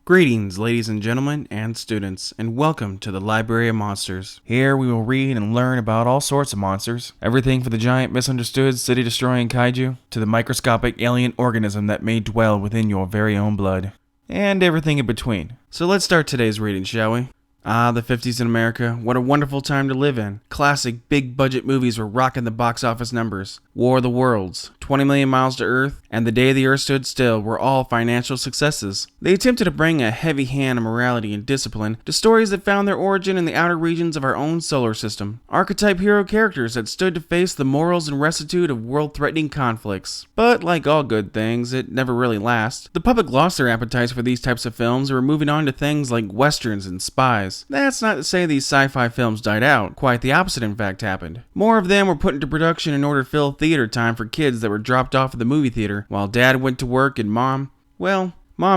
Greetings, ladies and gentlemen, and students, and welcome to the Library of Monsters. Here we will read and learn about all sorts of monsters. Everything from the giant misunderstood city-destroying kaiju to the microscopic alien organism that may dwell within your very own blood. And everything in between. So let's start today's reading, shall we? The 50s in America, what a wonderful time to live in. Classic big-budget movies were rocking the box office numbers. War of the Worlds, 20 Million Miles to Earth, and The Day the Earth Stood Still were all financial successes. They attempted to bring a heavy hand of morality and discipline to stories that found their origin in the outer regions of our own solar system. Archetype hero characters that stood to face the morals and rectitude of world-threatening conflicts. But like all good things, it never really lasts. The public lost their appetites for these types of films and were moving on to things like westerns and spies. That's not to say these sci-fi films died out. Quite the opposite, in fact, happened. More of them were put into production in order to fill theater time for kids that were dropped off at the movie theater, while dad went to work and mom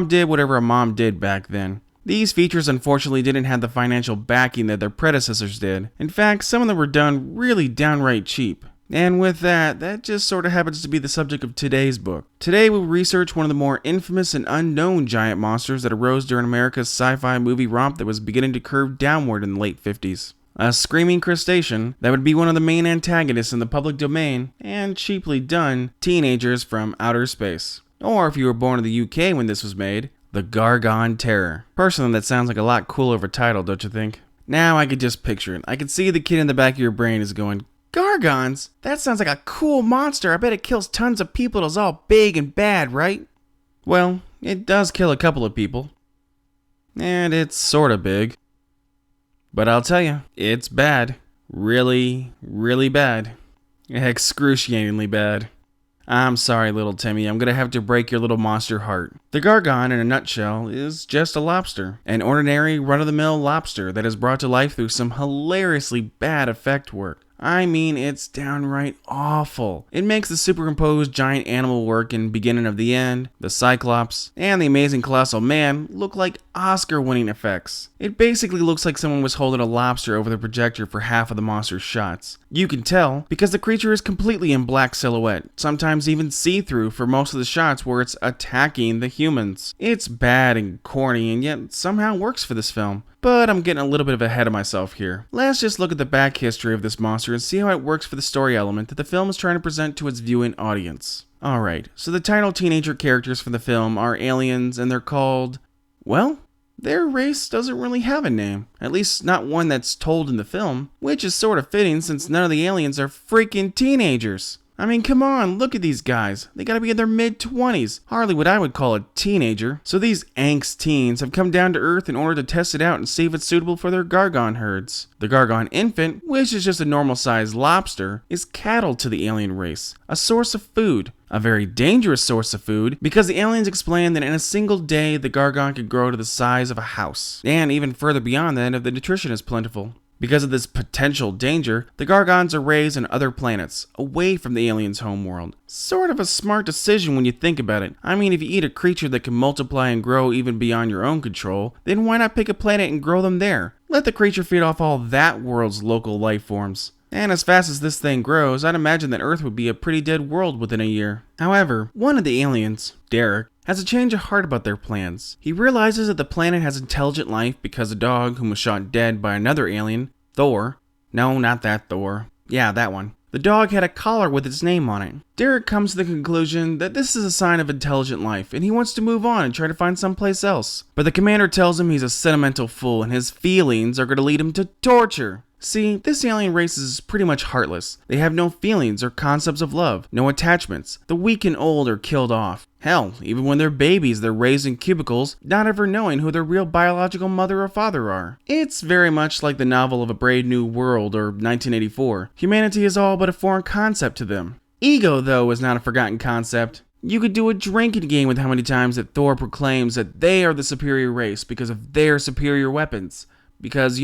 did whatever a mom did back then. These features unfortunately didn't have the financial backing that their predecessors did. In fact, some of them were done really downright cheap. And with that just sort of happens to be the subject of today's book. Today we'll research one of the more infamous and unknown giant monsters that arose during America's sci-fi movie romp that was beginning to curve downward in the late 50s. A screaming crustacean that would be one of the main antagonists in the public domain, and cheaply done, teenagers from outer space. Or if you were born in the UK when this was made, the Gargon Terror. Personally, that sounds like a lot cooler of a title, don't you think? Now I could just picture it. I could see the kid in the back of your brain is going, Gargons? That sounds like a cool monster. I bet it kills tons of people and is all big and bad, right? Well, it does kill a couple of people. And it's sorta big. But I'll tell you, it's bad. Really, really bad. Excruciatingly bad. I'm sorry, little Timmy, I'm gonna have to break your little monster heart. The Gargon, in a nutshell, is just a lobster. An ordinary, run-of-the-mill lobster that is brought to life through some hilariously bad effect work. I mean, it's downright awful. It makes the superimposed giant animal work in Beginning of the End, the Cyclops, and the Amazing Colossal Man look like Oscar-winning effects. It basically looks like someone was holding a lobster over the projector for half of the monster's shots. You can tell because the creature is completely in black silhouette, sometimes even see-through for most of the shots where it's attacking the humans. It's bad and corny and yet somehow works for this film. But I'm getting a little bit of ahead of myself here. Let's just look at the back history of this monster and see how it works for the story element that the film is trying to present to its viewing audience. Alright, so the title teenager characters for the film are aliens and they're called, well, their race doesn't really have a name. At least not one that's told in the film, which is sort of fitting since none of the aliens are freaking teenagers. I mean, come on, look at these guys. They gotta be in their mid-20s. Hardly what I would call a teenager. So these angst teens have come down to Earth in order to test it out and see if it's suitable for their Gargon herds. The Gargon infant, which is just a normal-sized lobster, is cattle to the alien race. A source of food. A very dangerous source of food, because the aliens explain that in a single day, the Gargon could grow to the size of a house. And even further beyond that if the nutrition is plentiful. Because of this potential danger, the Gargons are raised on other planets, away from the aliens' homeworld. Sort of a smart decision when you think about it. I mean, if you eat a creature that can multiply and grow even beyond your own control, then why not pick a planet and grow them there? Let the creature feed off all that world's local life forms. And as fast as this thing grows, I'd imagine that Earth would be a pretty dead world within a year. However, one of the aliens, Derek, has a change of heart about their plans. He realizes that the planet has intelligent life because a dog whom was shot dead by another alien, Thor. No, not that Thor. Yeah, that one. The dog had a collar with its name on it. Derek comes to the conclusion that this is a sign of intelligent life, and he wants to move on and try to find someplace else. But the commander tells him he's a sentimental fool, and his feelings are going to lead him to torture. See, this alien race is pretty much heartless. They have no feelings or concepts of love, no attachments. The weak and old are killed off. Hell, even when they're babies, they're raised in cubicles, not ever knowing who their real biological mother or father are. It's very much like the novel of A Brave New World or 1984. Humanity is all but a foreign concept to them. Ego, though, is not a forgotten concept. You could do a drinking game with how many times that Thor proclaims that they are the superior race because of their superior weapons. Because,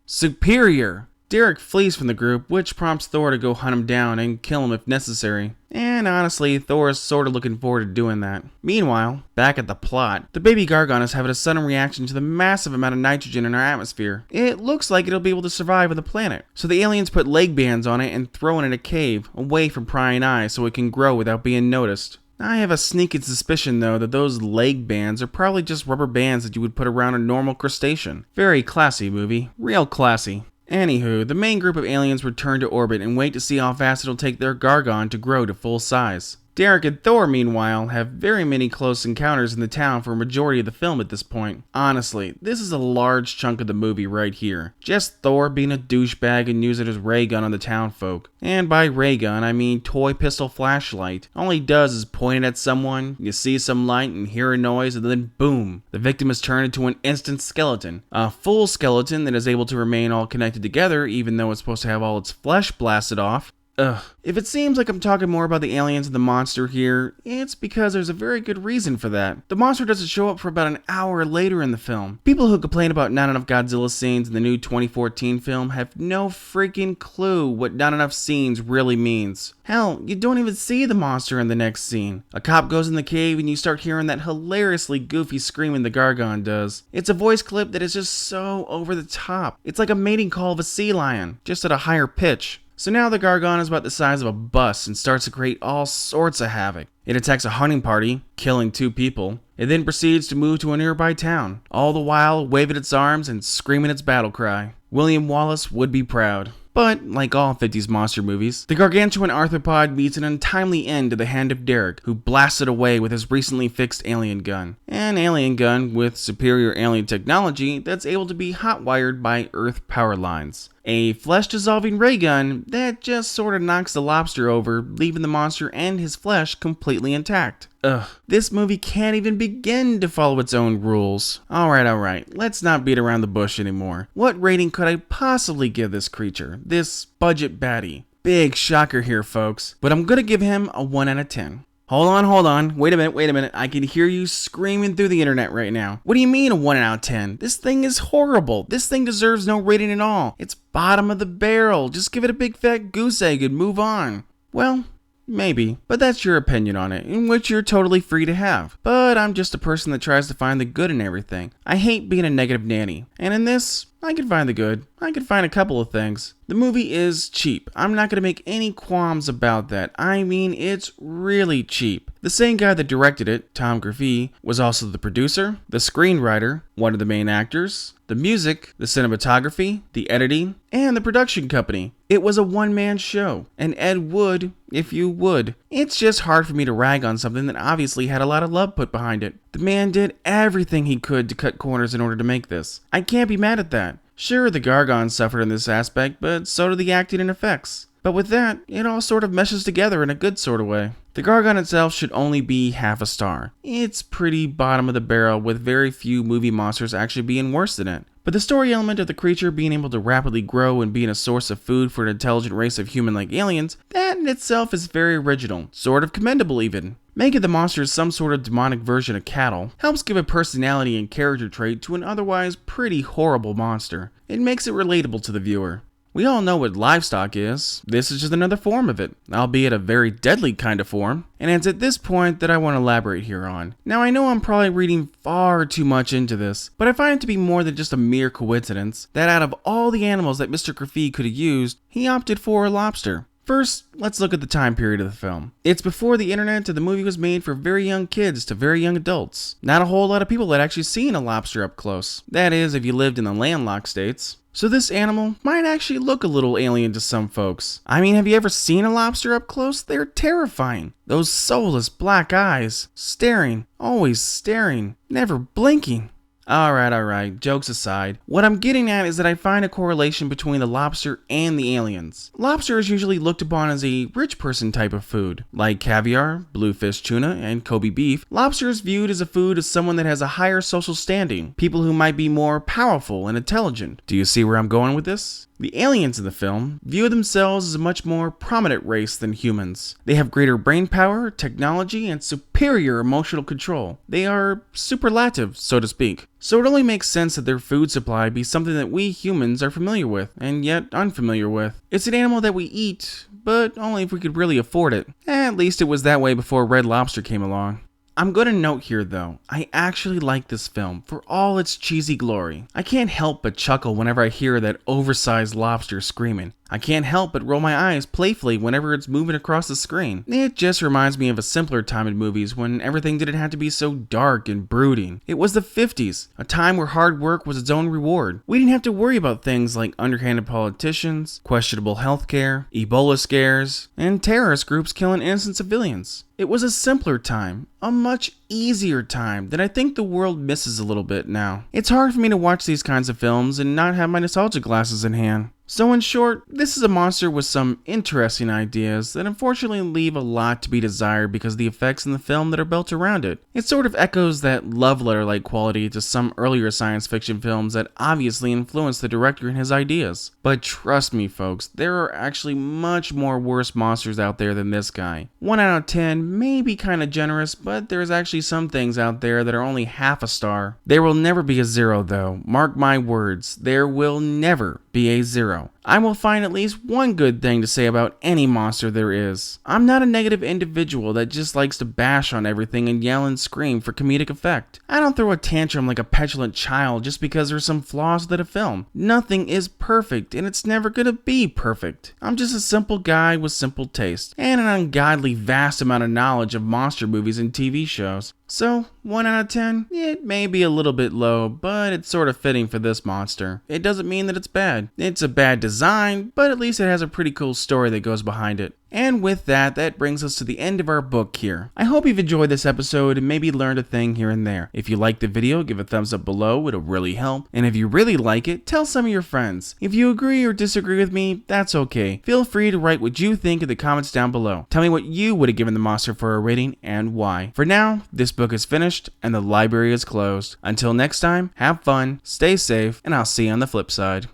superior! Derek flees from the group, which prompts Thor to go hunt him down and kill him if necessary. And honestly, Thor is sort of looking forward to doing that. Meanwhile, back at the plot, the baby Gargon is having a sudden reaction to the massive amount of nitrogen in our atmosphere. It looks like it'll be able to survive on the planet. So the aliens put leg bands on it and throw it in a cave, away from prying eyes so it can grow without being noticed. I have a sneaking suspicion though that those leg bands are probably just rubber bands that you would put around a normal crustacean. Very classy movie, real classy. Anywho, the main group of aliens return to orbit and wait to see how fast it'll take their Gargon to grow to full size. Derek and Thor, meanwhile, have very many close encounters in the town for a majority of the film at this point. Honestly, this is a large chunk of the movie right here. Just Thor being a douchebag and using his ray gun on the town folk. And by ray gun, I mean toy pistol flashlight. All he does is point it at someone, you see some light and hear a noise, and then boom, the victim is turned into an instant skeleton. A full skeleton that is able to remain all connected together even though it's supposed to have all its flesh blasted off. Ugh. If it seems like I'm talking more about the aliens and the monster here, it's because there's a very good reason for that. The monster doesn't show up for about an hour later in the film. People who complain about not enough Godzilla scenes in the new 2014 film have no freaking clue what not enough scenes really means. Hell, you don't even see the monster in the next scene. A cop goes in the cave and you start hearing that hilariously goofy screaming the Gargon does. It's a voice clip that is just so over the top. It's like a mating call of a sea lion, just at a higher pitch. So now the Gargon is about the size of a bus and starts to create all sorts of havoc. It attacks a hunting party, killing 2 people. It then proceeds to move to a nearby town, all the while waving its arms and screaming its battle cry. William Wallace would be proud. But, like all 50s monster movies, the gargantuan arthropod meets an untimely end to the hand of Derek, who blasts it away with his recently fixed alien gun. An alien gun with superior alien technology that's able to be hot-wired by Earth power lines. A flesh-dissolving ray gun that just sorta knocks the lobster over, leaving the monster and his flesh completely intact. Ugh, this movie can't even begin to follow its own rules. Alright, let's not beat around the bush anymore. What rating could I possibly give this creature? This budget baddie? Big shocker here, folks, but I'm gonna give him a 1 out of 10. Hold on. Wait a minute. I can hear you screaming through the internet right now. What do you mean a 1 out of 10? This thing is horrible. This thing deserves no rating at all. It's bottom of the barrel. Just give it a big fat goose egg and move on. Well, maybe, but that's your opinion on it, in which you're totally free to have. But I'm just a person that tries to find the good in everything. I hate being a negative nanny, and in this, I can find the good. I can find a couple of things. The movie is cheap. I'm not going to make any qualms about that. I mean, it's really cheap. The same guy that directed it, Tom Griffey, was also the producer, the screenwriter, one of the main actors, the music, the cinematography, the editing, and the production company. It was a one-man show, and Ed would, if you would. It's just hard for me to rag on something that obviously had a lot of love put behind it. The man did everything he could to cut corners in order to make this. I can't be mad at that. Sure, the Gargon suffered in this aspect, but so did the acting and effects. But with that, it all sort of meshes together in a good sort of way. The Gargon itself should only be half a star. It's pretty bottom of the barrel, with very few movie monsters actually being worse than it. But the story element of the creature being able to rapidly grow and being a source of food for an intelligent race of human-like aliens, that in itself is very original, sort of commendable even. Making the monsters some sort of demonic version of cattle helps give a personality and character trait to an otherwise pretty horrible monster. It makes it relatable to the viewer. We all know what livestock is. This is just another form of it, albeit a very deadly kind of form, and it's at this point that I want to elaborate here on. Now I know I'm probably reading far too much into this, but I find it to be more than just a mere coincidence that out of all the animals that Mr. Graffiti could have used, he opted for a lobster. First, let's look at the time period of the film. It's before the internet and the movie was made for very young kids to very young adults. Not a whole lot of people had actually seen a lobster up close. That is, if you lived in the landlocked states. So this animal might actually look a little alien to some folks. I mean, have you ever seen a lobster up close? They're terrifying. Those soulless black eyes, staring, always staring, never blinking. Alright, jokes aside, what I'm getting at is that I find a correlation between the lobster and the aliens. Lobster is usually looked upon as a rich person type of food. Like caviar, bluefish tuna, and Kobe beef, lobster is viewed as a food of someone that has a higher social standing, people who might be more powerful and intelligent. Do you see where I'm going with this? The aliens in the film view themselves as a much more prominent race than humans. They have greater brain power, technology, and superior emotional control. They are superlative, so to speak. So it only makes sense that their food supply be something that we humans are familiar with, and yet unfamiliar with. It's an animal that we eat, but only if we could really afford it. At least it was that way before Red Lobster came along. I'm going to note here though, I actually like this film for all its cheesy glory. I can't help but chuckle whenever I hear that oversized lobster screaming, I can't help but roll my eyes playfully whenever it's moving across the screen. It just reminds me of a simpler time in movies when everything didn't have to be so dark and brooding. It was the 50s, a time where hard work was its own reward. We didn't have to worry about things like underhanded politicians, questionable healthcare, Ebola scares, and terrorist groups killing innocent civilians. It was a simpler time, a much easier time that I think the world misses a little bit now. It's hard for me to watch these kinds of films and not have my nostalgia glasses in hand. So in short, this is a monster with some interesting ideas that unfortunately leave a lot to be desired because of the effects in the film that are built around it. It sort of echoes that love letter-like quality to some earlier science fiction films that obviously influenced the director and his ideas. But trust me folks, there are actually much more worse monsters out there than this guy. 1 out of 10 may be kinda generous, but there's actually some things out there that are only half a star. There will never be a 0 though, mark my words, there will never be a 0. I will find at least one good thing to say about any monster there is. I'm not a negative individual that just likes to bash on everything and yell and scream for comedic effect. I don't throw a tantrum like a petulant child just because there's some flaws with a film. Nothing is perfect and it's never gonna be perfect. I'm just a simple guy with simple taste and an ungodly vast amount of knowledge of monster movies and TV shows. So, 1 out of 10, it may be a little bit low, but it's sort of fitting for this monster. It doesn't mean that it's bad. It's a bad design, but at least it has a pretty cool story that goes behind it. And with that, that brings us to the end of our book here. I hope you've enjoyed this episode and maybe learned a thing here and there. If you liked the video, give a thumbs up below, it'll really help. And if you really like it, tell some of your friends. If you agree or disagree with me, that's okay. Feel free to write what you think in the comments down below. Tell me what you would have given the monster for a rating and why. For now, this book is finished and the library is closed. Until next time, have fun, stay safe, and I'll see you on the flip side.